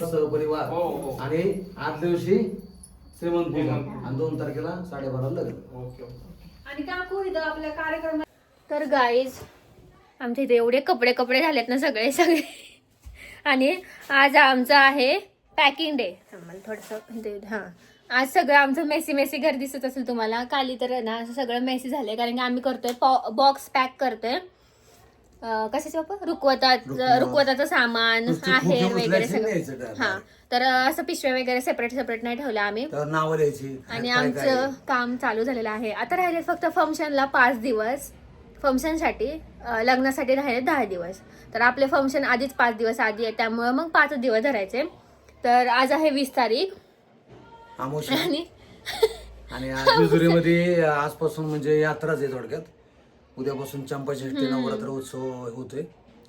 सहपरिवार आणि आठ दिवशी श्रीमंत पूजा आणि 2 तारखेला 12:30 लग्न. आणि काकू इथं आपल्या कार्यक्रम. तर गाईज आमच्या इथे एवढे कपडे झालेत ना सगळे सगळे. आणि आज आमचं आहे पॅकिंग डे. आम्हाला थोडंसं हां आज सगळं आमचं मेसी घर दिसत असेल तुम्हाला. काली तर ना असं सगळं मेसी झालंय कारण की आम्ही करतोय बॉक्स पॅक करतोय. कशाचं बाबा रुकवताचं सामान आहेर वगैरे सगळं. हा तर असं पिशव्या वगैरे सेपरेट नाही ठेवलं आम्ही. आणि आमचं काम चालू झालेलं आहे. आता राहिले फक्त फंक्शनला 5 दिवस. फंक्शनसाठी लग्नासाठी राहिले 10 दिवस. तर आपले फंक्शन आधीच 5 दिवस आधी आहे त्यामुळे मग 5 दिवस धरायचे. तर आज आहे 20 तारीख आणि जेजुरीमध्ये आजपासून म्हणजे यात्राच आहे थोडक्यात. उद्यापासून चंपाषष्ठी नवरात्र उत्सव होतोय.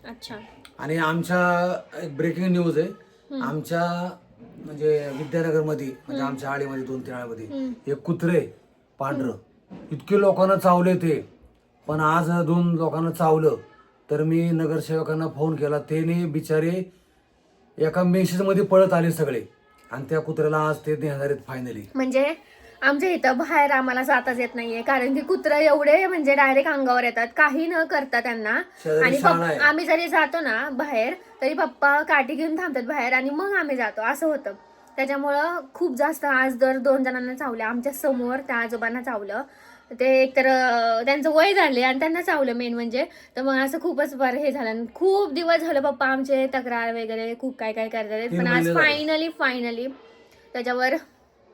अच्छा. आणि आमच्या एक ब्रेकिंग न्यूज आहे. आमच्या म्हणजे विद्यानगर मध्ये म्हणजे आमच्या आळीमध्ये 2-3 आळीमध्ये एक कुत्रे पांढरं इतके लोकांना चावले ते. पण आज 2 लोकांना चावलं. तर मी नगरसेवकांना फोन केला. त्याने बिचारे एका मेसेज मध्ये पळत आले सगळे आणि त्या कुत्र्याला आज ते नेणार आहेत फायनली. म्हणजे आमच्या इथं बाहेर आम्हाला जाताच येत नाहीये कारण की कुत्रा एवढे म्हणजे डायरेक्ट अंगावर येतात काही न करता त्यांना. आणि आम्ही जरी जातो ना बाहेर तरी पप्पा काठी घेऊन थांबतात बाहेर आणि मग आम्ही जातो असं होतं. त्याच्यामुळं खूप जास्त आज 2 जणांना चावलं. आमच्या समोर त्या आजोबांना चावलं. ते एकतर त्यांचं वय झाले आणि त्यांना चावलं मेन म्हणजे. तर मग असं खूपच बरं हे झालं. खूप दिवस झालं पप्पा आमचे तक्रार वगैरे खूप काय करतात. पण आज फायनली त्याच्यावर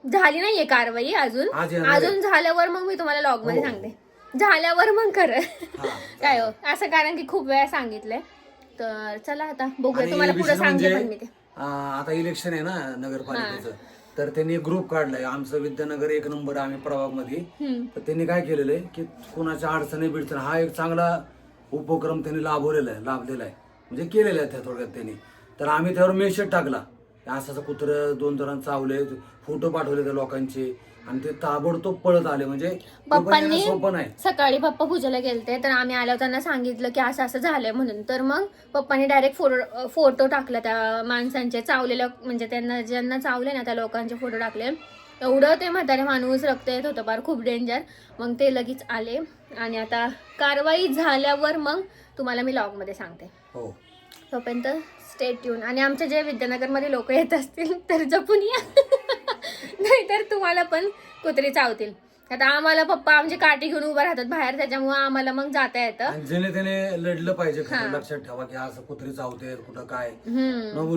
झाली नाहीये कारवाई अजून झाल्यावर मग मी तुम्हाला लॉग मध्ये सांगते. झाल्यावर मग खरं काय हो असं कारण की खूप वेळा सांगितलंय. तर चला आता बघूया तुम्हाला पुढे सांगते. पण मी ते आता इलेक्शन आहे ना नगरपालिकेचं. तर त्यांनी ग्रुप काढलाय आमचं विद्यानगर 1 नंबर आम्ही प्रभाग मध्ये. तर त्यांनी काय केलेलं आहे की कोणाच्या अडचणी बिडचण हा एक चांगला उपक्रम त्यांनी लाभलेला आहे म्हणजे केलेला आहे त्या थोडक्यात त्यांनी. तर आम्ही त्यावर मेसेज टाकला असं कुत्र 2 जणांना चावले. फोटो पाठवले त्या लोकांचे आणि ते ताबडतोब पळत आले. म्हणजे पप्पांनी सकाळी पप्पा पूजेला गेलते तर आम्ही आल्यावर त्यांना सांगितलं की असं झालंय म्हणून. तर मग पप्पांनी डायरेक्ट फोटो टाकला त्या माणसांचे चावलेल्या म्हणजे त्यांना ज्यांना चावले ना त्या लोकांचे फोटो टाकले. एवढं ते म्हातारे माणूस रक्त येत होतं फार खूप डेंजर. मग ते लगेच आले आणि आता कारवाई झाल्यावर मग तुम्हाला मी लॉग मध्ये सांगते. तोपर्यंत स्टे ट्यून. आणि आमच्या जे विद्यानगरमध्ये लोक येत असतील तर जपून या नाहीतर तुम्हाला पण कुत्री चावतील. आता आम्हाला पप्पा आमची काठी घेऊन उभं राहतात बाहेर त्याच्यामुळे आम्हाला मग जाता येतं. ज्याने त्याने लढलं पाहिजे. लक्षात ठेवा की असं कुत्री चावते कुठं काय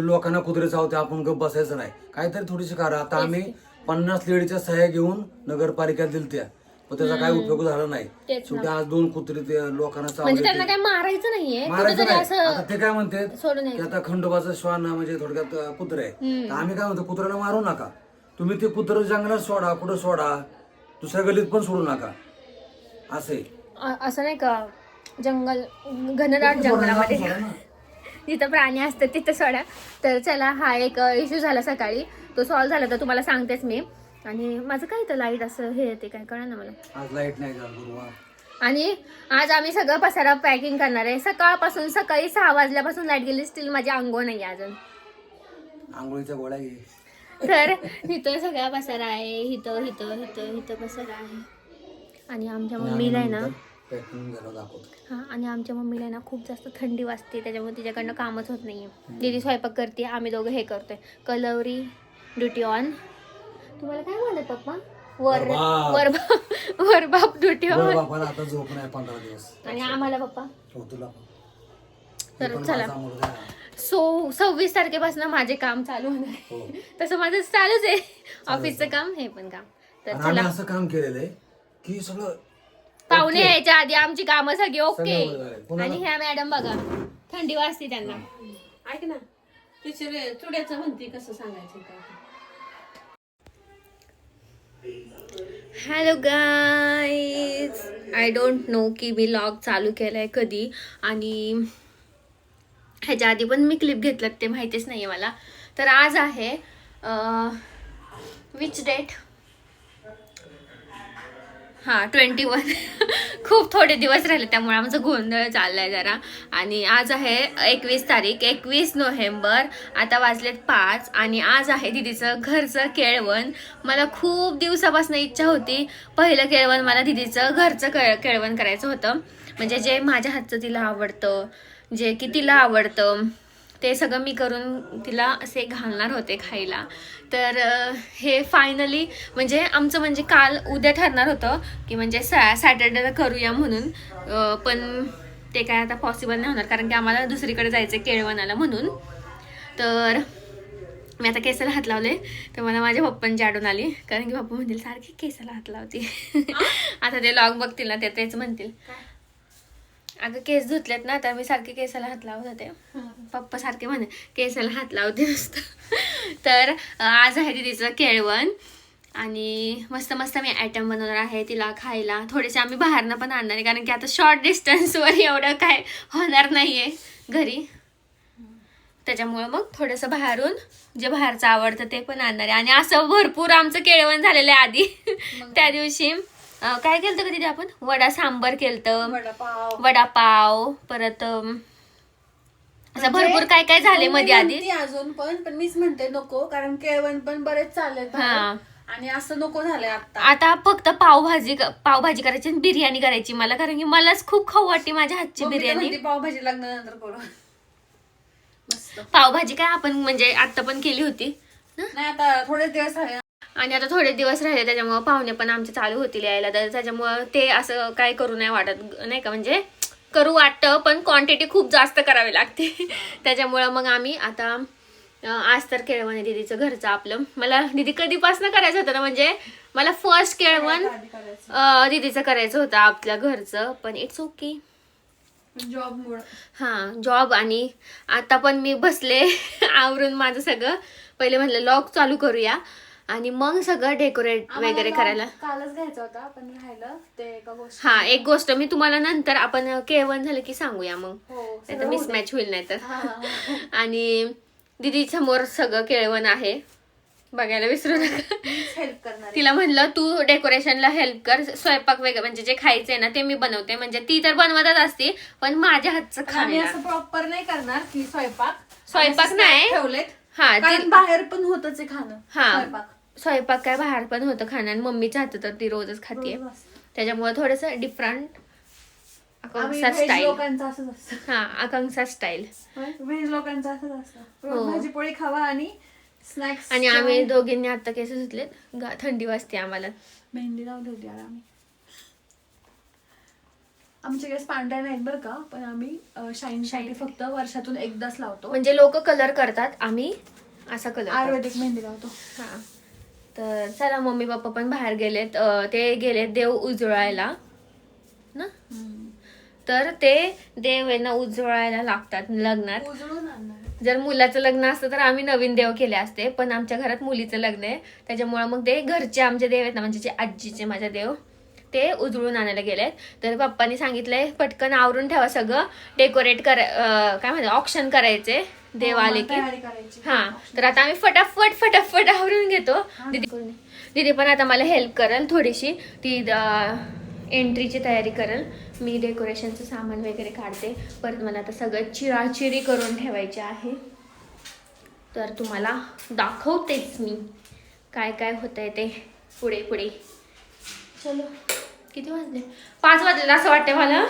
लोकांना कुत्रे चावते आपण गप्प बसायचं नाही. काहीतरी थोडीशी करा. आता आम्ही 50 लेडीच्या सह्या घेऊन नगरपालिकेत दिलत्या पण त्याचा काही उपयोग झाला नाही. शेवटी आज 2 कुत्री लोकांना चावले. त्यांना काय मारायचं नाहीये. आता ते काय म्हणते की आता खंडोबाचं श्वान म्हणजे थोडक्यात कुत्रे आहे. आम्ही काय म्हणतो कुत्र्याला मारू नका. तुम्ही ते कुत्र जंगलात सोडा कुठं सोडा दुसऱ्या गल्लीत पण सोडू नका. असं नाही का जंगल घनदाट जंगलामध्ये जिथं प्राणी असतात तिथं सोडा. तर चला हा एक इश्यू झाला सकाळी तो सॉल्व्ह झाला तर तुम्हाला सांगतेच मी. आणि माझं काय तर लाईट असं हे येते काय कळा ना मला. आज लाईट नाही गुरुवार. आणि आज आम्ही सगळं पसारा पॅकिंग करणार आहे. सकाळपासून सकाळी 6 वाजल्यापासून लाईट गेली स्टील माझी आंघोळ नाही अजून. आंघोळीच्या गोळ्या घे. तर इथं सगळा पसारा आहे. इथं पसारा आहे. आणि आमच्या मम्मीला आहे ना आणि आमच्या मम्मीला आहे ना खूप जास्त थंडी वाजते त्याच्यामुळे तिच्याकडनं कामच होत नाहीये. दीदी स्वयंपाक करते आम्ही दोघं हे करतोय कलवरी ड्युटी ऑन. तुम्हाला काय म्हणत पप्पा वर बाप ड्युटी ऑन. आता झोप नाही 15 दिवस. आणि आम्हाला पप्पा तुला तर चला 26 तारखेपासून माझे काम चालू होणार आहे. तसं माझं चालूच आहे ऑफिसचं काम हे पण काम. तर चला असं काम केलेलं आहे की सगळं पाहुणे यायच्या आधी आमची कामं सगळी ओके. आणि ह्या मॅडम बघा थंडी वाजते त्यांना. ऐक ना तिचे चुड्याचं म्हणते कसं सांगायचं काय. Hello guys I don't know की मी व्लॉग चालू केलाय कधी आणि ह्याच्या आधी पण मी क्लिप घेतल्यात ते माहितीच नाहीये मला. तर आज आहे विच डेट हां 21 खूप थोडे दिवस राहिले त्यामुळे आमचं गोंधळ चाललाय जरा. आणि आज आहे 21 तारीख 21 नोव्हेंबर. आता वाजलेत 5 आणि आज आहे दीदीचं घरचं केळवण. मला खूप दिवसापासून इच्छा होती पहिलं केळवण मला दीदीचं घरचं केळवण करायचं होतं. म्हणजे जे माझ्या हातचं तिला आवडतं, जे की तिला आवडतं ते सगळं मी करून तिला असे घालणार होते खायला. तर हे फायनली म्हणजे आमचं म्हणजे काल उद्या ठरणार होतं की म्हणजे सॅटर्डेला करूया म्हणून, पण ते काय आता पॉसिबल नाही होणार कारण की आम्हाला दुसरीकडे जायचं केळवणाला म्हणून. तर मी आता केसाला हात लावले तर मला माझ्या पप्पांची आठवण आली कारण की पप्पा म्हणतील सारखी केसाला हात लावते. आता ते लॉग बघतील ना ते तेच म्हणतील अगं केस धुतलेत ना तर मी सारखे केसाला हात लावत होते. पप्पा सारखे म्हणे केसाला हात लावते नुसतं. तर आज आहे दीदीचं केळवण आणि मस्त मस्त मी आयटम बनवणार आहे तिला खायला. थोडेसे आम्ही बाहेरनं पण आणणार आहे कारण की आता शॉर्ट डिस्टन्सवर एवढं काय होणार नाहीये घरी, त्याच्यामुळं मग थोडंसं बाहेरून जे बाहेरचं आवडतं ते पण आणणार आहे. आणि असं भरपूर आमचं केळवण झालेलं आहे आधी. त्या दिवशी काय केलं कधी आपण वडा सांबर केलं, वडापाव, परत असं भरपूर काय काय झाले मध्ये आधी. अजून पण मीच म्हणते नको कारण केळवण पण बरेच चालले आणि असं नको झालंय आता फक्त पावभाजी करायची आणि बिर्याणी करायची मला, कारण की मलाच खूप खाऊ वाटते माझ्या हातची बिर्याणी. पावभाजी लग्नानंतर करू. पावभाजी काय आपण म्हणजे आता पण केली होती नाही, आता थोडे दिवस झाले आणि आता थोडे दिवस राहिले त्याच्यामुळे पाहुणे पण आमचे चालू होतील यायला. तर त्याच्यामुळं ते असं काय करू नाही वाटत नाही का, म्हणजे करू वाटतं पण क्वांटिटी खूप जास्त करावी लागते. त्याच्यामुळं मग आम्ही आता आज तर केळवण आहे दीदीचं घरचं आपलं. मला दीदी कधीपासून करायचं होतं ना, म्हणजे मला फर्स्ट केळवण दीदीचं करायचं होतं आपल्या घरचं, पण इट्स ओके जॉबमुळे. हां जॉब आणि आता पण मी बसले आवरून माझं सगळं. पहिले म्हणलं लॉग चालू करूया आणि मग सगळं डेकोरेट वगैरे करायला. कालच घ्यायचं होता पण राहिलं ते एका गोष्ट. हा एक गोष्ट मी तुम्हाला नंतर आपण केळवण झालं की सांगूया मग, नाही तर मिसमॅच होईल नाही तर. आणि दीदी समोर सगळं केळवण आहे बघायला विसरू नका. हेल्प करणार तिला म्हणलं तू डेकोरेशनला हेल्प कर, स्वयंपाक वगैरे म्हणजे जे खायचंय ना ते मी बनवते. म्हणजे ती तर बनवतच असते पण माझ्या हातचं खाणं असं प्रॉपर नाही करणार की स्वयंपाक नाही ठेवलेत. हा कारण बाहेर पण होतच खाणं. हा स्वयंपाक काय बाहेर पण होतं खाणं आणि मम्मीच्या हात तर ती रोजच खाते. त्याच्यामुळे थोडस डिफरंट आकांक्षा स्टाईल. हा आकांक्षा स्टाईल. व्हेज लोकांचं असंच असतं, भाजी पोळी खावा आणि स्नॅक्स. आणि आम्ही दोघींनी आता केस धुतलेत, थंडी वाजते आम्हाला. मेहंदी लावली होती यार आम्ही. आमचे केस पांढऱ्या नाहीत बरं का, पण आम्ही शाईन फक्त वर्षातून एकदाच लावतो. म्हणजे लोक कलर करतात, आम्ही असा कलर आयुर्वेदिक मेहंदी लावतो. हा तर चला मम्मी पप्पा पण बाहेर गेलेत, ते गेलेत देव उजळायला ना. तर ते देव आहे ना उजळायला लागतात लग्नात. उजळून आणणार. जर मुलाचं लग्न असतं तर आम्ही नवीन देव केले असते, पण आमच्या घरात मुलीचं लग्न आहे त्याच्यामुळे मग ते घरचे आमचे देव आहेत ना, म्हणजे जे आजीचे माझ्या देव ते उजळून आणायला गेलेत. तर पप्पांनी सांगितलंय पटकन आवरून ठेवा सगळं, डेकोरेट काय म्हणतात ऑप्शन करायचे देव आले की. हा तर आता आम्ही फटाफट आवरून घेतो. दीदी पण आता मला हेल्प करेल थोडीशी, ती एंट्रीची तयारी करेल, मी डेकोरेशनचं सामान वगैरे काढते. परत मला आता सगळं चिराचिरी करून ठेवायची आहे. तर तुम्हाला दाखवतेच मी काय काय होतंय ते पुढे. चलो किती वाजले? 5 वाजले असं वाटतं मला.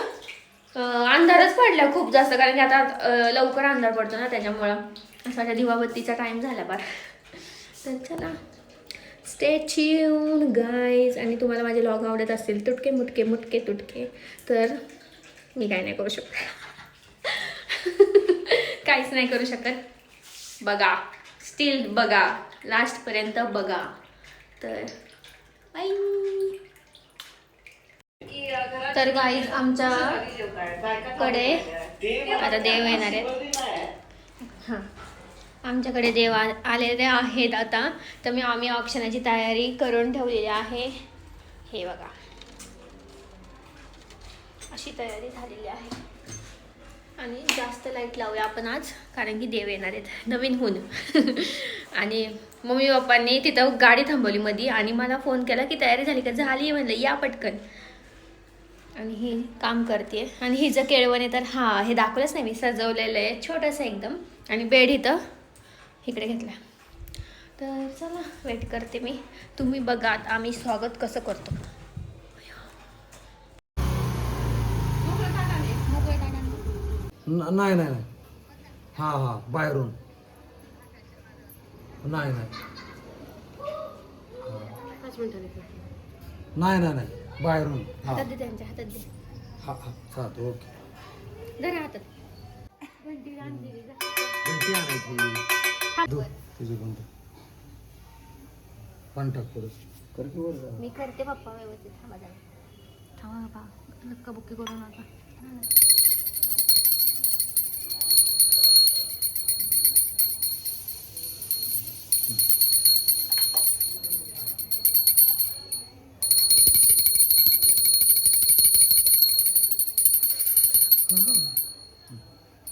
अंधारच पडला खूप जास्त कारण की आता लवकर अंधार पडतो ना, त्याच्यामुळं असं वाटतं दिवाबत्तीचा टाइम झाला बार. तर चला स्टे ट्यून गाईज. आणि तुम्हाला माझे व्लॉग आवडत असतील तुटके मुटके तुटके तर मी काय नाही करू शकत. काहीच नाही करू शकत. बघा स्टील बघा लास्टपर्यंत बघा. तर तर गाईज आमच्याकडे आता देव येणार आहेत. हां आमच्याकडे देव आलेले आहेत आता. तर आम्ही औक्षणाची तयारी करून ठेवलेली आहे. हे बघा अशी तयारी झालेली आहे. आणि जास्त लाईट लावूया आपण आज, कारण की देव येणार आहेत नवीन होऊन. आणि मम्मी पप्पांनी तिथं गाडी थांबवली मध्ये आणि मला फोन केला की तयारी झाली का. झाली म्हणलं या पटकन. आणि ही काम करते. आणि हिचं केळवण आहे तर हे दाखवलंच नाही मी, सजवलेलं आहे छोटंसं एकदम. आणि बेड इथं इकडे घेतला. तर चला वेट करते मी. तुम्ही बघा आम्ही स्वागत कसं करतो. नाही नाही नाही. हा बाहेरून नाही नाही नाही नाही नाही बाहेरून. हातात दे, त्यांच्या हातात दे. हा चालतं. ओके. जरा हातात घंटी आणलेली जा. घंटी आणायची. तुझी घंटी पण टाक पुढे कर की वर जा. मी करते पप्पा व्यवस्थित. थांबा जरा. थांबा बाबा, नक्का बुक्की करू नका.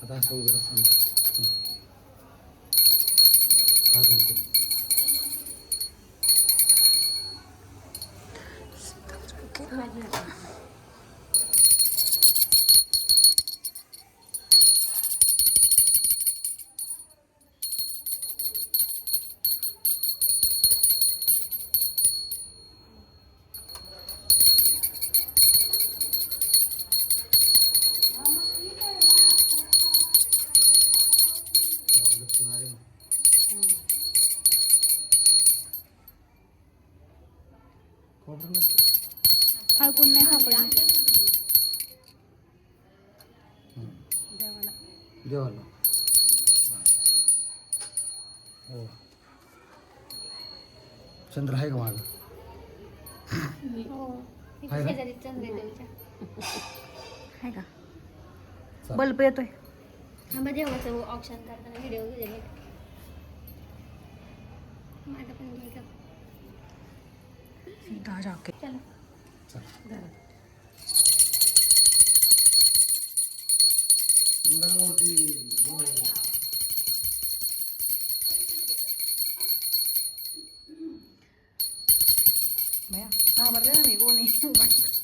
आता असं वगैरे सांग. अजून खूप हळकून नाही सापडलं. देवाला. हो. चंद्र आहे का माझं? आहे ना? शेजारी चंद्रदेवच्या. आहे का? चालेल. बल्ब येतोय. थांबा देवाचं ऑप्शन करताना व्हिडिओ गेले. माझं पण घे का. चला. मंगलमूर्ती. भया घाबरले ना मी. कोण आहे?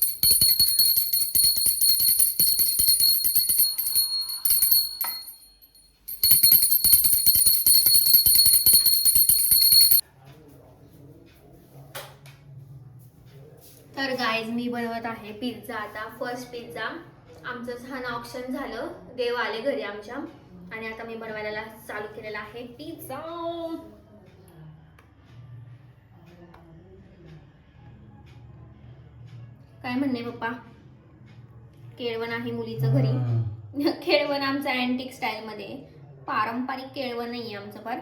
तर गाईज मी बनवत आहे पिझ्झा. आता फर्स्ट पिझ्झा आमचं छान ऑप्शन झालं. देव आले घरी आमच्या आणि आता मी बनवायला चालू केलेला आहे पिझ्झा. काय म्हणणे पप्पा? केळवण आहे मुलीचं घरी. केळवण आमचं अँटिक स्टाईल मध्ये, पारंपरिक केळवण नाहीये आमचं. पण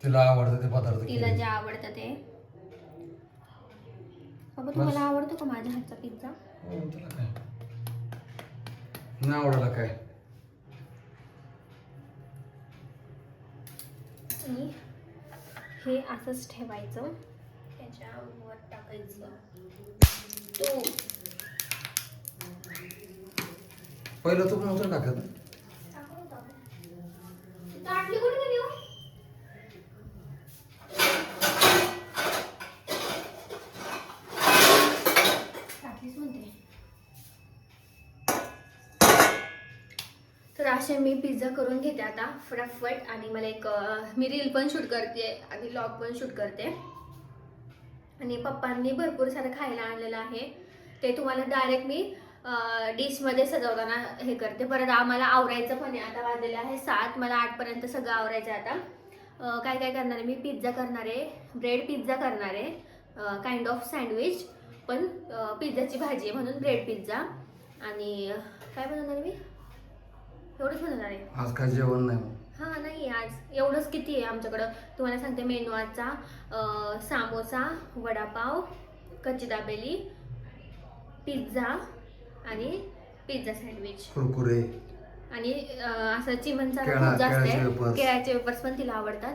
तिला आवडतं ते पदार्थ. तिला जे आवडतं ते. बाबा तुम्हाला आवडतो का माझ्या हातचा पिझ्झा? तुला काय नाही आवडला काय? आणि हे असंच ठेवायचं, त्याच्यावर टाकायचं तूप. पहिलं तूप नव्हतं टाकत. ताटली कुठे गेली हो? टाकलीच म्हणते. तर असे मी पिझ्झा करून घेते आता फटाफट. आणि मला मी रील पण शूट करते आणि व्लॉग पण शूट करते. आणि पप्पांनी भरपूर सारं खायला आणलेलं आहे, ते तुम्हाला डायरेक्ट मी डिशमध्ये सजवताना हे करते. परत आम्हाला आवरायचं पण आहे. आता वाजलेले आहे 7, मला 8 पर्यंत सगळं आवरायचं आहे. आता काय काय करणार आहे मी? पिझ्झा करणार आहे, ब्रेड पिझ्झा करणार आहे, काइंड ऑफ सँडविच, पण पिझ्झाची भाजी आहे म्हणून ब्रेड पिझ्झा. आणि काय बनवणार मी? एवढंच बनवणार आहे आज काय जेवण नाही. हां नाही, आज एवढंच. किती आहे आमच्याकडं तुम्हाला सांगते मेनू आजचा. सामोसा, वडापाव, कच्ची दाबेली, पिझ्झा आणि पिझ्झा सँडविच, कुरकुरे आणि असं चिमणचा केळा- खूप जास्त केळाचे आहे. वेफर्स. केळ्याचे वेफर्स पण तिला आवडतात.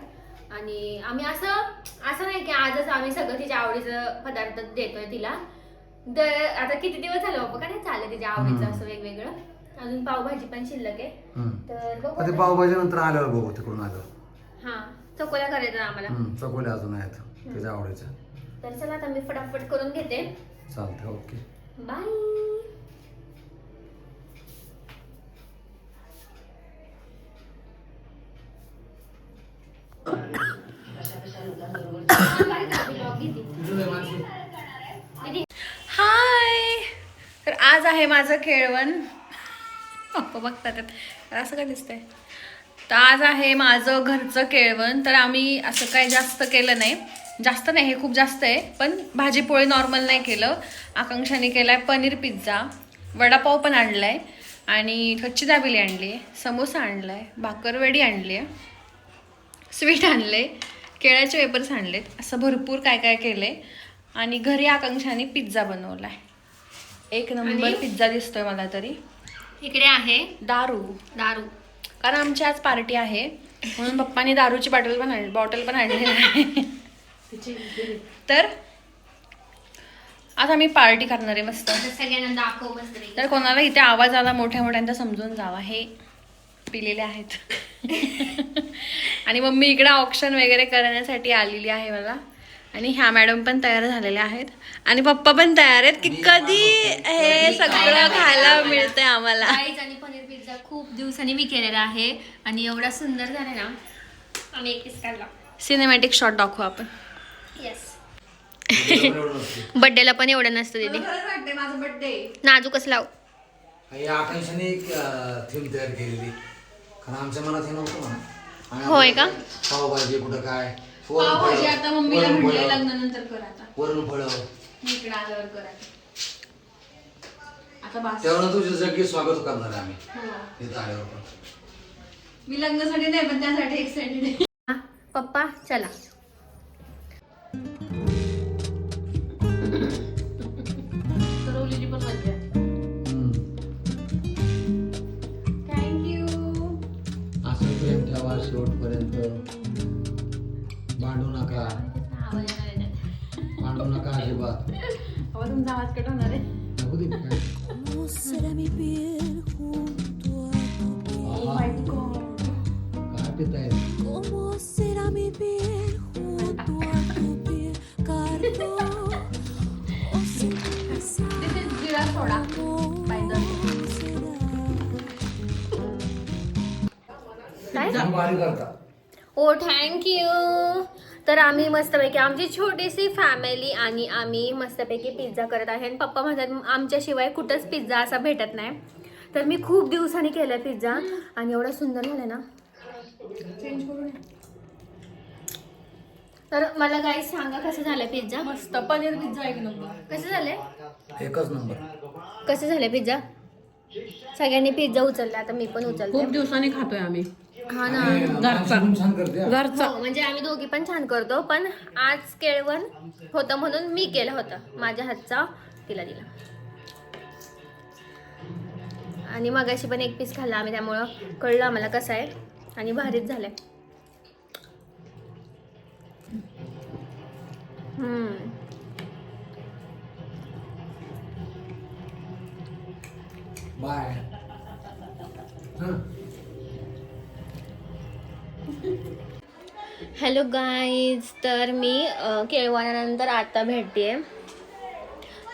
आणि आम्ही असं नाही की आजच आम्ही सगळं तिच्या आवडीचं पदार्थ देतोय तिला. आता किती दिवस झाले बाबा का नाही चाललं तिच्या आवडीचं असं वेगवेगळं. अजून पावभाजी पण शिल्लक आहे. तर बघू ते पावभाजी नंतर आल्यावर बघू, तिकडून आल्यावर. हा चकोल्या करायचं आम्हाला. चकोल्या अजून आहेत त्याच्या आवडीच्या. तर चला आता मी फटाफट करून घेते. चालतंय, ओके बाय. हाय. तर आज आहे माझं केळवण. पप्पा बघतात असं काय दिसतंय. तर आज आहे माझं घरचं केळवण. तर आम्ही असं काय जास्त केलं नाही. जास्त नाही, हे खूप जास्त आहे, पण भाजी पोळी नॉर्मल नाही केलं. आकांक्षाने केलाय पनीर पिझ्झा, वडापाव पण आणलाय आणि कच्ची दाबेली आणली, समोसा आणलाय, भाकरवडी आणली, स्वीट आणले, केळ्याचे वेपर्स आणलेत, असं भरपूर काय काय केलंय. आणि घरी आकांक्षाने पिझ्झा बनवलाय. एक नंबर पिझ्झा दिसतोय मला तरी. इकडे आहे दारू. कारण आमची आज पार्टी आहे म्हणून पप्पानी दारूची बॉटल पण आणलेली आहे. तर आज आम्ही पार्टी करणार आहे मस्त. सगळ्यांना दाखव मस्त. तर कोणाला इथे आवाज आला मोठ्या मोठ्यांचा समजून जावा, हे पिलेले आहेत. आणि मम्मी इकडे ऑप्शन वगैरे करण्यासाठी आलेली आहे मला. आणि ह्या मॅडम पण तयार झालेल्या आहेत आणि पप्पा पण तयार आहेत की कधी हे सगळं खायला मिळतंय आम्हाला. आणि पनीर पिझ्झा खूप दिवसांनी मी केलेला आहे आणि एवढा सुंदर झाला ना, आम्ही एक पीस काढला. सिनेमॅटिक शॉट दाखवू आपण. येस. बर्थडेला पण एवढं नसतं दीदी. माझा बर्थडे नाजूकच लाव. आकांक्षाने एक थीम तयार केलेली, कारण आमच्या मनात हे नव्हतं म्हणा. होय का? पावभाजी कुठं काय, पावभाजी आता मम्मीला म्हटलं लग्नानंतर कर, आता वरून फळं इकडे आल्यावर कर आता बस. तेव्हा तुझं सगळी स्वागत करणार आहे आम्ही इथं आल्यावर. पण मी लग्नासाठी नाही पण त्यासाठी एक्साइटेड आहे. पप्पा चला. तरवलीची पण मजा. थँक्यू. असं प्रेम ठेवा शेवटपर्यंत. भांडू नका अजिबात. तुमचा आवाज कट होणार आहे. नको दे काय. काय पिताय? जिरा सोडा भारी करता. ओ थँक्यू. तर आम्ही मस्तपैकी आमची छोटीशी फॅमिली आणि आम्ही मस्तपैकी पिझ्झा करत आहे. आणि पप्पा म्हणतात आमच्याशिवाय कुठंच पिझ्झा असा भेटत नाही. तर मी खूप दिवसांनी केलाय पिझ्झा आणि एवढा सुंदर झालाय ना. तर मला काही सांगा कसं झालंय पिझ्झा. मस्त पनीर पिझ्झा एक नंबर. कसं झालंय? एकच नंबर. कसं झालंय पिझ्झा? सगळ्यांनी पिझ्झा उचलला, आता मी पण उचलते. खूप दिवसांनी खातोय आम्ही. हा ना. छान करते. हो, म्हणजे आम्ही दोघी पण छान करतो, पण आज केळवण होतं म्हणून मी केलं होतं माझ्या हातचा, तिला दिला. आणि मगाशी पण एक पीस खाल्ला आम्ही, त्यामुळं कळलं आम्हाला कसं आहे आणि भारीच झालंय. बाय. Hello guys. तर मी केळवणानंतर आता भेटते.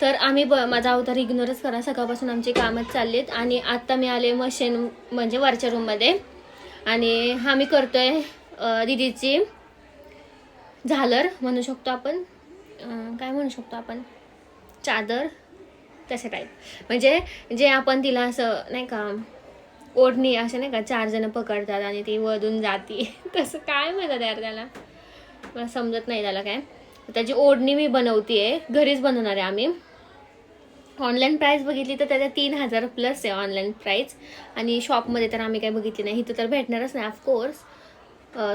तर आम्ही माझा अवतार इग्नोरच करा, सकाळपासून आमची कामच चाललीत. आणि आत्ता मी आले मशीन म्हणजे वरच्या रूममध्ये आणि आम्ही करतोय दीदीची झालर म्हणू शकतो आपण, काय म्हणू शकतो आपण, चादर तसं टाईप. म्हणजे जे आपण तिला असं नाही का ओढणी असे नाही का 4 जण पकडतात आणि ती वधून जाती तसं काय म्हणतात यार त्याला, मला समजत नाही त्याला काय. त्याची ओढणी मी बनवते, घरीच बनवणार आहे आम्ही. ऑनलाईन प्राईस बघितली तर त्याच्या 3000 प्लस आहे ऑनलाईन प्राईस. आणि शॉपमध्ये तर आम्ही काही बघितली नाही, इथं तर भेटणारच नाही ऑफकोर्स.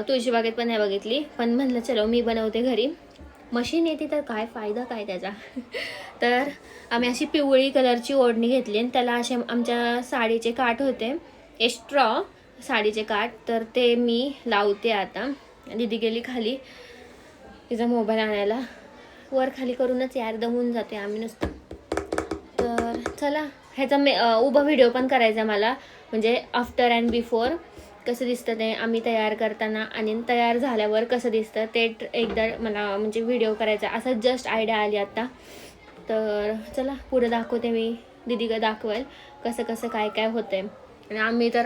तुळशीबागेत पण नाही बघितली, पण म्हणलं चलो मी बनवते घरी. मशीन येते तर काय फायदा काय त्याचा. तर आम्ही अशी पिवळी कलरची ओढणी घेतली आणि त्याला असे आमच्या साडीचे काठ होते, एक्स्ट्रा साडीचे काठ, तर ते मी लावते आता. दीदी गेली खाली तिचा मोबाईल आणायला, वर खाली करूनच यार दमून जाते आम्ही नुसतं. तर चला ह्याचा उभा व्हिडिओ पण करायचा मला, म्हणजे आफ्टर अँड बिफोर कसं दिसतं ते आम्ही तयार करताना आणि तयार झाल्यावर कसं दिसतं ते एकदा मला म्हणजे व्हिडिओ करायचा असं जस्ट आयडिया आली आता. तर चला पुढे दाखवते मी, दीदी दाखवेल कसं कसं काय काय होतंय. आणि आम्ही तर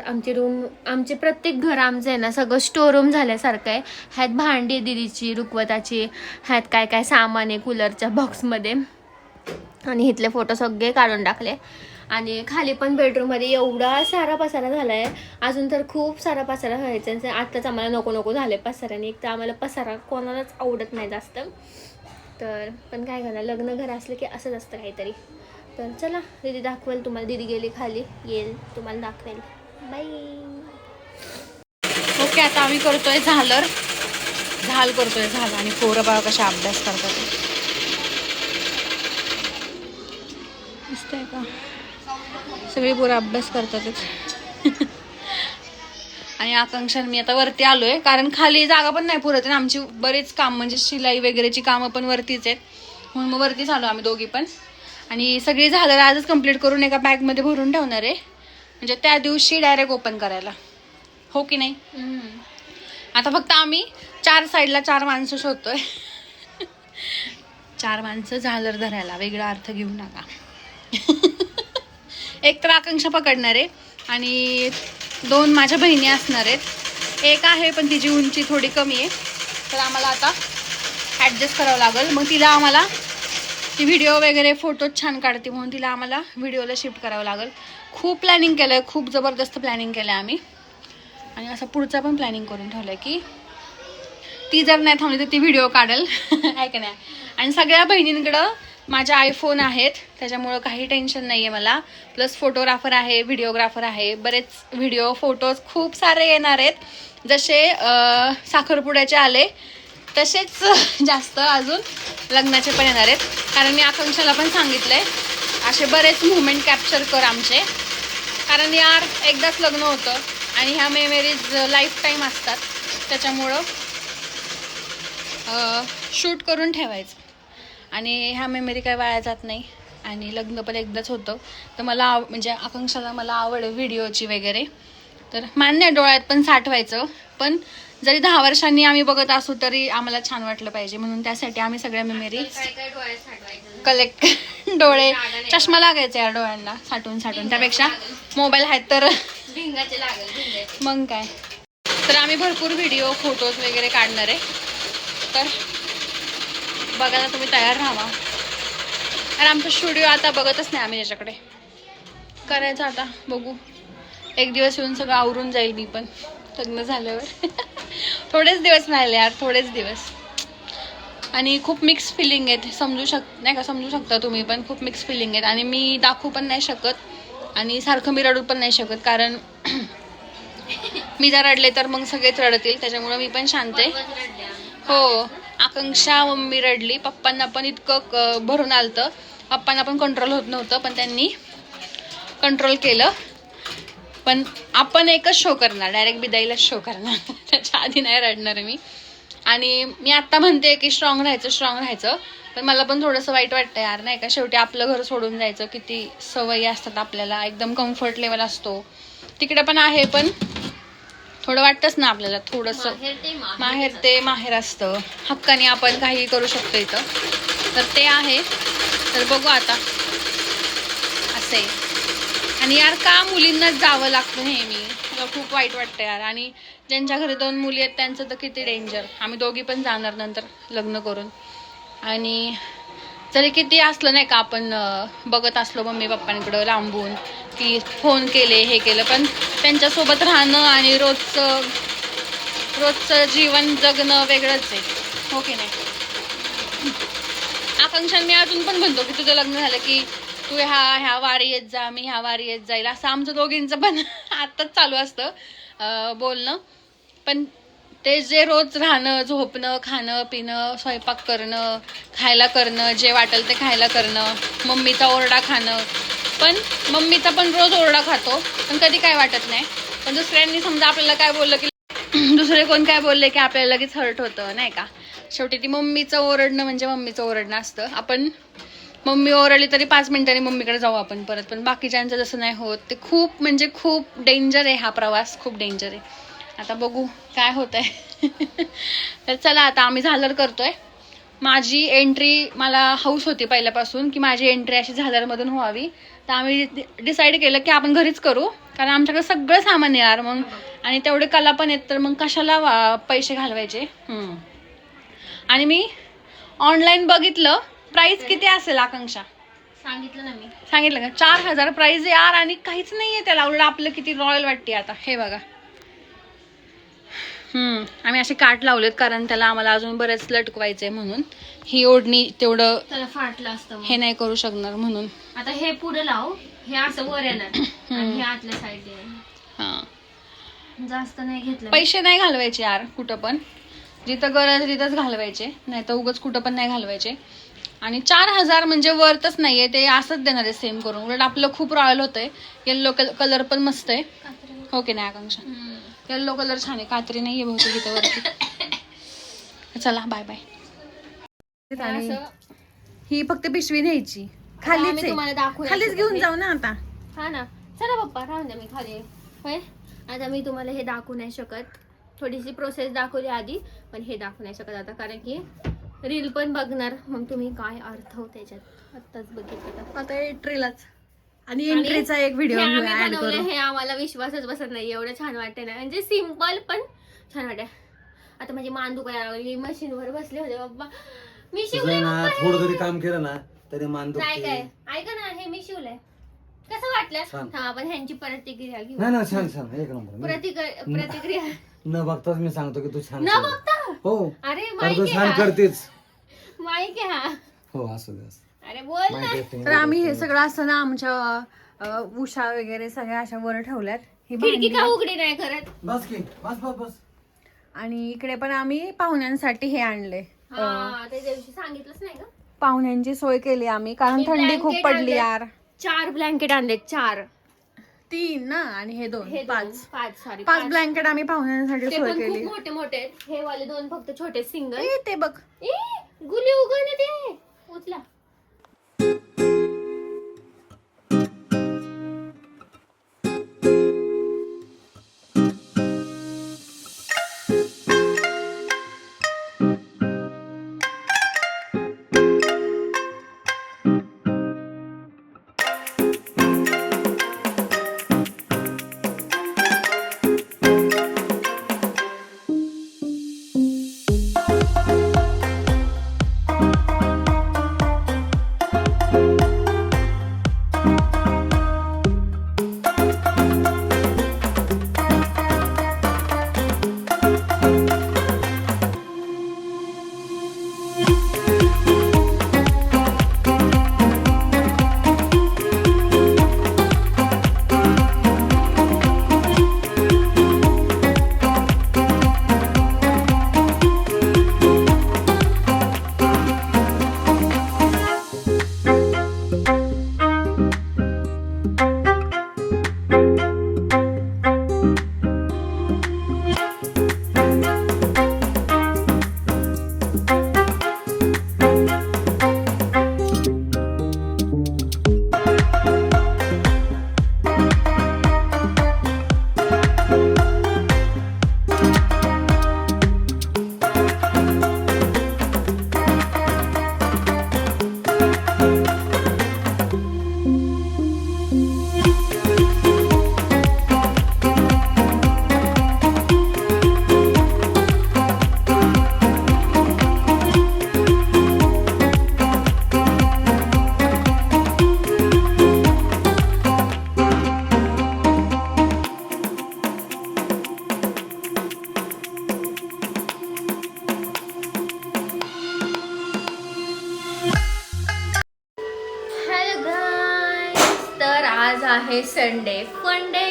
आमचे प्रत्येक घर आमचं आहे ना सगळं स्टोर रूम झाल्यासारखं आहे. ह्यात भांडी आहे दीदीची, रुकवताची, ह्यात काय काय सामान आहे कूलरच्या बॉक्समध्ये, आणि इथले फोटो सगळे काढून टाकले. आणि खाली पण बेडरूममध्ये एवढा सारा पसारा झाला आहे, अजून तर खूप सारा पसारा व्हायचा. आत्ताच आम्हाला नको नको झाले पसाराने, एक तर आम्हाला पसारा कोणालाच आवडत नाही जास्त. तर पण काय करणार, लग्न घर असलं की असंच असतं काहीतरी. तर चला दीदी दाखवेल तुम्हाला, दीदी गेली खाली, येईल तुम्हाला दाखवेल. बाय. ओके, आता आम्ही करतोय झाल करतोय आणि पोरं बाळा कशा अभ्यास करतात दिसतंय का, सगळी पोरं अभ्यास करतातच. आणि आकांक्षा मी आता वरती आलोय कारण खाली जागा पण नाही पुरत आहे. आमची बरेच काम म्हणजे शिलाई वगैरेची कामं पण वरतीच आहेत, म्हणून मग वरतीच आलो आम्ही दोघी पण. आणि सगळी झालं आजच कंप्लीट करून एका बॅगमध्ये भरून ठेवणार आहे, म्हणजे त्या दिवशी डायरेक्ट ओपन करायला, हो की नाही. आता फक्त आम्ही 4 साईडला 4 माणसं शोधतोय. 4 माणसं झालर धरायला, वेगळा अर्थ घेऊ नका. एक तर आकांक्षा पकडणार आहे आणि 2 माझ्या बहिणी असणार आहेत. एक आहे पण तिची उंची थोडी कमी आहे, तर आम्हाला आता ॲडजस्ट करावं लागेल. मग तिला आम्हाला ती व्हिडिओ वगैरे फोटो छान काढते म्हणून तिला आम्हाला व्हिडिओला शिफ्ट करावं लागेल. खूप प्लॅनिंग केलं आहे, खूप जबरदस्त प्लॅनिंग केलं आहे आम्ही. आणि असं पुढचा पण प्लॅनिंग करून ठेवलं आहे की ती जर नाही थांबली तर ती व्हिडिओ काढेल. आहे का नाही. आणि सगळ्या बहिणींकडं माझ्या आयफोन आहेत, त्याच्यामुळं काही टेन्शन नाही आहे मला. प्लस फोटोग्राफर आहे, व्हिडिओग्राफर आहे, बरेच व्हिडिओ फोटोज खूप सारे येणार आहेत. जसे साखरपुड्याचे आले तसेच जास्त अजून लग्नाचे पण येणार आहेत. कारण मी आकांक्षाला पण सांगितलंय असे बरेच मुवमेंट कॅप्चर कर आमचे, कारण यार एकदाच लग्न होतं आणि ह्या मेमरीज लाईफ टाईम असतात, त्याच्यामुळं शूट करून ठेवायचं. आणि ह्या मेमरी काय वाया जात नाही आणि लग्न पण एकदाच होतं. तर मला म्हणजे आकांक्षाला मला आवड आहे व्हिडिओची वगैरे, तर मान्य आहे डोळ्यात पण साठवायचं, पण जरी 10 वर्षांनी आम्ही बघत असू तरी आम्हाला छान वाटलं पाहिजे, म्हणून त्यासाठी आम्ही सगळ्या मेमरी कलेक्ट. डोळे चष्मा लागायचा या डोळ्यांना साठवून, त्यापेक्षा मोबाईल आहेत तर मग काय. तर आम्ही भरपूर व्हिडिओ फोटोज वगैरे काढणार आहे, तर बघायला तुम्ही तयार राहा. आणि आमचा स्टुडिओ आता बघतच नाही आम्ही त्याच्याकडे, करायचं आता बघू. एक दिवस येऊन सगळं आवरून जाईल मी पण लग्न झाल्यावर. थोडेच दिवस राहिले यार, थोडेच दिवस. आणि खूप मिक्स फिलिंग आहेत, समजू शकता तुम्ही पण. खूप मिक्स फिलिंग आहेत आणि मी दाखवू पण नाही शकत आणि सारखं मी रडू पण नाही शकत, कारण मी जर रडले तर मग सगळेच रडतील, त्याच्यामुळं मी पण शांत आहे. हो, आकांक्षा मम्मी रडली, पप्पांना पण इतकं भरून आलतं, पप्पांना पण कंट्रोल होत नव्हतं, पण त्यांनी कंट्रोल केलं. पण आपण एकच शो करणार, डायरेक्ट बिदाईलाच शो करणार, त्याच्या आधी नाही रडणार मी. आणि मी आत्ता म्हणते की स्ट्रॉंग राहायचं, पण मला पण थोडंसं वाईट वाटतं यार, नाही का. शेवटी आपलं घर सोडून जायचं, किती सवयी असतात आपल्याला, एकदम कम्फर्ट लेवल असतो तिकडे पण आहे, पण थोडं वाटतंच ना आपल्याला, थोडंसं माहेर ते माहेर असतं, हक्काने आपण काही करू शकतो इथं, तर ते आहे. तर बघू आता असे. आणि यार का मुलींनाच जावं लागतं नेहमी, मला खूप वाईट वाटतं यार. आणि ज्यांच्या घरी 2 मुली आहेत त्यांचं तर किती डेंजर. आम्ही दोघी पण जाणार नंतर लग्न करून, आणि जरी किती असलं नाही का आपण बघत असलो मम्मी पप्पांकडं लांबून की फोन केले हे केलं, पण त्यांच्यासोबत राहणं आणि रोजचं जीवन जगणं वेगळंच आहे, हो की नाही. आकांक्षा मी अजून पण म्हणतो की तुझं लग्न झालं की तू ह्या वारी येत जा, मी ह्या वारी येत जाईल, असं आमचं दोघींचं पण आत्ताच चालू असतं बोलणं. पण ते जे रोज राहणं, झोपणं, खाणं पिणं, स्वयंपाक करणं, खायला करणं, जे वाटेल ते खायला करणं, मम्मीचा ओरडा खाणं, पण मम्मीचा पण रोज ओरडा खातो, पण कधी काय वाटत नाही. पण दुसऱ्यांनी समजा आपल्याला काय बोललं की दुसरे कोण काय बोलले की आपल्याला लगेच हर्ट होतं, नाही का. शेवटी ती मम्मीचं ओरडणं म्हणजे मम्मीचं ओरडणं असतं. आपण मम्मी ओरडली तरी 5 मिनिटांनी मम्मीकडे जाऊ आपण परत. पण बाकीच्यांचं जसं नाही होत. ते खूप म्हणजे खूप डेंजर आहे हा प्रवास, खूप डेंजर आहे. आता बघू काय होत आहे. तर चला आता आम्ही झालर करतोय. माझी एंट्री, मला हौस होती पहिल्यापासून की माझी एंट्री अशी झालरमधून व्हावी. तर आम्ही डिसाईड केलं की आपण घरीच करू, कारण आमच्याकडे सगळं सामान आहे यार मग, आणि तेवढे कला पण येत, तर मग कशाला पैसे घालवायचे. आणि मी ऑनलाईन बघितलं, प्राइस किती असेल आकांक्षा? सांगितलं ना मी. सांगितलं का? 4,000 प्राइस यार, आणि काहीच नाहीये त्याला. उलट आपलं किती रॉयल वाटते आता. हे बघा, आम्ही असे काट लावलेत कारण त्याला आम्हाला अजून बरेच लटकवायचंय म्हणून. ही ओढणी तेवढं त्याला फाटलं असतं हे नाही करू शकणार म्हणून. आता हे पुढे लाव, हे असं वर येणार आणि हे आतल्या साईड हा, जास्त नाही घेतलं. पैसे नाही घालवायचे यार कुठं पण. जिथं गरज तिथंच घालवायचे, नाही तर उगाच कुठं पण नाही घालवायचे. आणि 4,000 म्हणजे वरतच नाहीये ते. असंच देणार आहे सेम करून. उलट आपलं खूप रॉयल होतंय. येल्लो कलर पण मस्त आहे. हो की नाही आकांक्षा? येल्लो कलर छान आहे. कात्री नाहीये बहुतेक इथं वरती. चला बाय बाय. ही फक्त पिशवी न्यायची. खालीच तुम्हाला दाखवूया. खालीच घेऊन जाऊ ना आता. हा ना, चला पप्पा राहून द्या, मी खाली होय. आता मी तुम्हाला हे दाखवू नाही शकत. थोडीशी प्रोसेस दाखवली आधी, पण हे दाखवू नाही शकत आता, कारण की रील पण बघणार, मग तुम्ही काय अर्थ हो त्याच्यात आत्ताच बघितलं. आता एंट्रीलाच आणि एंट्रीचा एक व्हिडिओ ऍड करू. हे आम्हाला विश्वासच बसत नाही, एवढं छान वाटते ना. म्हणजे सिम्पल पण छान वाटते. आता माझी मान दुखायला लागली, मशीनवर बसले होते बाबा. मी शिवलंय ना, थोडं जरी काम केलं ना तरी मान नाही दुखते. काय ऐका ना, हे मी शिवलंय. कसं वाटलं? हा, पण ह्यांची प्रतिक्रिया घेऊ. नाही ना, छान छान, एक नंबर. प्रतिक्रिया न बघताच मी सांगतो की तू छान न केलं. बघता? हो, अरे तर तू छान करतेच. माहिती आहे हा. हो, असू दे. अरे बोल ना. तर आम्ही हे सगळं असं ना आमच्या उषा वगैरे सगळ्या अशा वर ठेवल्यात. ही खिडकी का उघडी नाही करत? बस की, बस बस बस. आणि इकडे पण आम्ही पाहुण्यांसाठी हे आणले. हा, त्या दिवशी सांगितलंच नाही का? पाहुण्यांची सोय केली आम्ही, कारण आम्ही थंडी खूप blanket पडली आणले. यार. 4 ब्लँकेट आणले, 4. 3 ना, आणि हे 2, हे 5. 5 सॉरी 5 ब्लँकेट आम्ही पाहुण्यांसाठी ते सोय पण केली. खूप मोठे मोठे आहेत. हे वाले 2 फक्त छोटे सिंगल. ए, ते बघ. गुली उगवणे ते उचला. आहे Sunday, fun day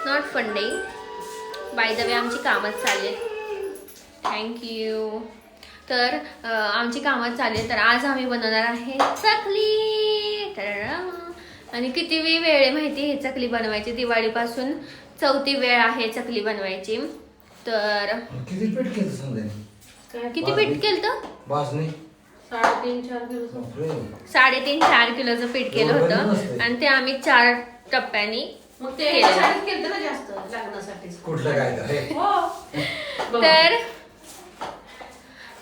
not fun day. By the way आमची कामच चालले. थँक्यू. तर आमची कामच चालले. तर आज आम्ही बनवणार आहे चकली. आणि किती वेळ आहे माहिती ही चकली बनवायची. दिवाळीपासून 4थी वेळ आहे चकली बनवायची. तर किती पीठ केलं समजा? किती पीठ केलं तर बास नाही 3.5-4 किलो. 3.5-4 किलोचं पीठ केलं होतं आणि ते आम्ही 4 टप्प्यांनी मग ते ह्याच्यासाठीच केलं ना जास्त लग्नासाठी. कुठलं काय तर हो.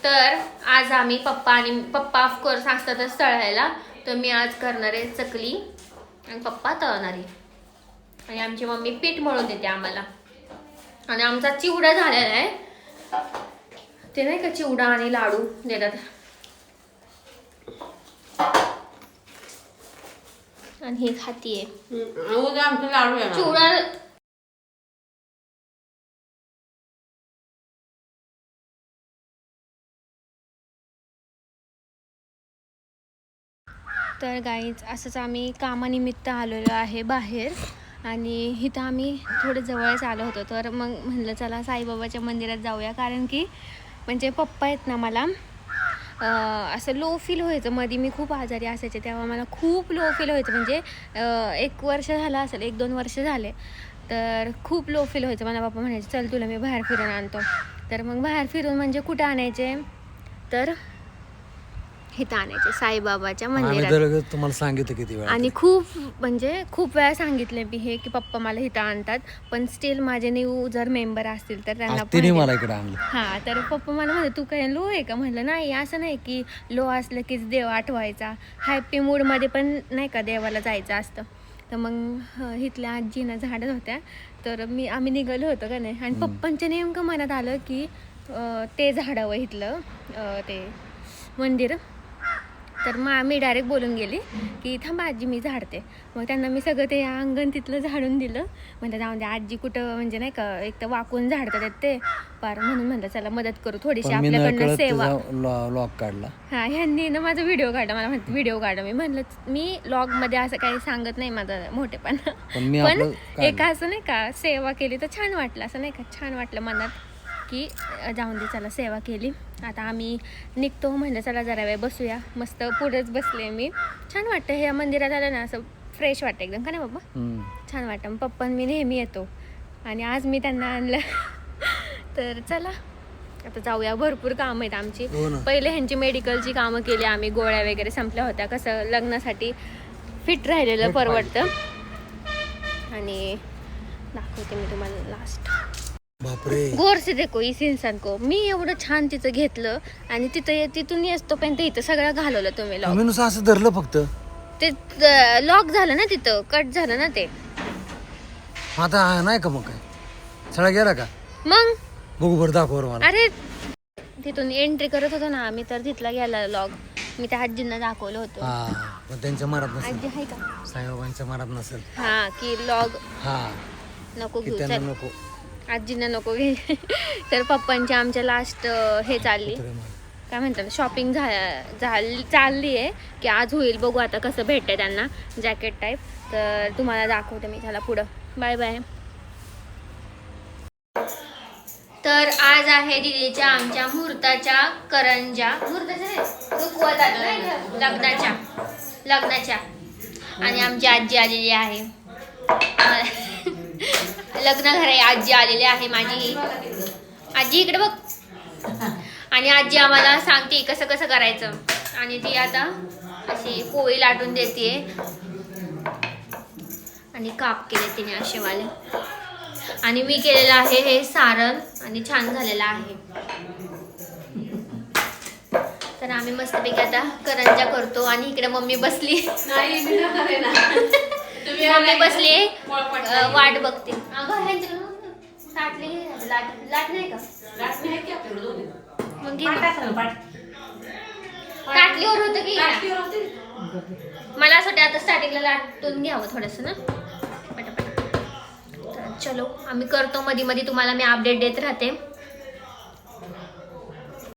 तर आज आम्ही पप्पा ऑफकोर्स असतातच तळायला, तर मी आज करणार आहे चकली आणि पप्पा तळणार आहे आणि आमची मम्मी पीठ मळून देते आम्हाला. आणि आमचा चिवडा झालेला आहे, ते नाही का चिवडा आणि लाडू देतात. आणि हे खातीये उद्या आमचे लाडू येणार. चिवडा. तर गाईज असंच आम्ही कामानिमित्त आलेलो आहे बाहेर आणि इथं आम्ही थोडं जवळच आलो होतो. तर मग म्हणलं चला साईबाबाच्या मंदिरात जाऊया, कारण की म्हणजे पप्पा आहेत ना मला असं लो फील व्हायचं. मध्ये मी खूप आजारी असायचे तेव्हा मला खूप लो फील व्हायचं, म्हणजे 1 वर्ष झालं असेल, 1-2 वर्ष झाले. तर खूप लो फील व्हायचं. मला पप्पा म्हणायचे चल तुला मी बाहेर फिरून आणतो. तर मग बाहेर फिरून म्हणजे कुठं आणायचे, तर इथं आणायचे साईबाबाच्या मंदिरात. तुम्हाला सांगितलं किती वेळा. आणि खूप वेळा सांगितले मी हे की पप्पा मला इथं आणतात, पण स्टील माझे न्यू जर मेंबर असतील तर त्यांना मला इकडे आणलं. हां, तर पप्पा मला म्हणते तू काय लो आहे का. म्हटलं नाही, असं नाही की लो असलं कीच देव आठवायचा, हॅपी मूडमध्ये पण नाही का देवाला जायचं असतं. तर मग इथल्या आजीनं झाडत होत्या, तर आम्ही निघालो होतो का नाही, आणि पप्पांच्या नेमकं मनात आलं की ते झाडावं इथलं ते मंदिर. तर मग आम्ही डायरेक्ट बोलून गेली की थांबा आजी मी झाडते. मग त्यांना मी सगळं ते अंगण तिथलं झाडून दिलं. म्हणतात जाऊन दे आजी कुठं म्हणजे नाही का एक तर वाकून झाडतात ते पार, म्हणून म्हणलं चला मदत करू थोडीशी आपल्याकडनं सेवा. लॉक काढला. हां, ह्यांनी ना माझा व्हिडिओ काढला, मला म्हणते व्हिडिओ काढा. मी म्हणलं मी लॉगमध्ये असं काही सांगत नाही माझं मोठेपणा, पण एक असं नाही का सेवा केली तर छान वाटलं, असं नाही का छान वाटलं मनात की जाऊन दे चला सेवा केली. आता आम्ही निघतो, म्हणलं चला जरा वेळ बसूया. मस्त पुढेच बसले मी, छान वाटतं हे मंदिरात आलं ना, असं फ्रेश वाटतं एकदम का नाही बाबा, छान वाटतं. मग पप्पा मी नेहमी येतो आणि आज मी त्यांना आणलं. तर चला आता जाऊया, भरपूर कामं आहेत आमची. पहिले ह्यांची मेडिकलची कामं केली आम्ही, गोळ्या वगैरे संपल्या होत्या. कसं लग्नासाठी फिट राहिलेलं परवडतं. आणि दाखवते मी तुम्हाला लास्ट. बापरे, गोर से देखो इस इंसान को. मी एवढं छान तिचं घेतलं आणि तिथून येतो पण ते इथं सगळं घालवलं तुम्ही लॉक. नुसतं असं धरलं फक्त, ते लॉक झालं ना, तिथं कट झालं ना ते. आता नाही का मग काय सगळा गेला का. मग बघू बरं दाखव मला. अरे तिथून एंट्री करत होतो ना आम्ही, तर तिथला गेला लॉक. मी त्या आजींना दाखवलं होतं. पण त्यांच्या मनात नसेल, आजी आहे का साईबाबांच्या मनात नसेल. हा की लॉग नको की घेऊ, त्यांना चल नको, आजींना नको घे. तर पप्पांची आमच्या लास्ट हे चालली काय म्हणतात शॉपिंग चालली आहे की आज होईल. बघू आता कसं भेटतंय त्यांना जॅकेट टाईप. तर तुम्हाला दाखवते मी त्याला पुढं. Bye bye. तर आज आहे दीदीच्या आमच्या मुहूर्ताच्या करंजा, रुखवतात लग्नाच्या आणि आमची आजी आलेली आहे. लग्न घरी आजी आलेली आहे माझी. आजी इकडे बघ. आणि आजी आम्हाला सांगते कसं कसं करायचं. आणि ती आता अशी पोळी लाटून देते आणि काप केले तिने असेवाले. आणि मी केलेलं आहे हे सारण आणि छान झालेलं आहे. तर आम्ही मस्तपैकी आता करंजा करतो. आणि इकडे मम्मी बसली, मम्मी बसली वाट बघते. लाट नाही का मग ताटलीवर होतं की मला असं वाटतं आता स्टार्टिंगला लाटून घ्यावं थोडंसं ना पटापट. तर चलो आम्ही करतो, मध्ये मध्ये तुम्हाला मी अपडेट देत राहते.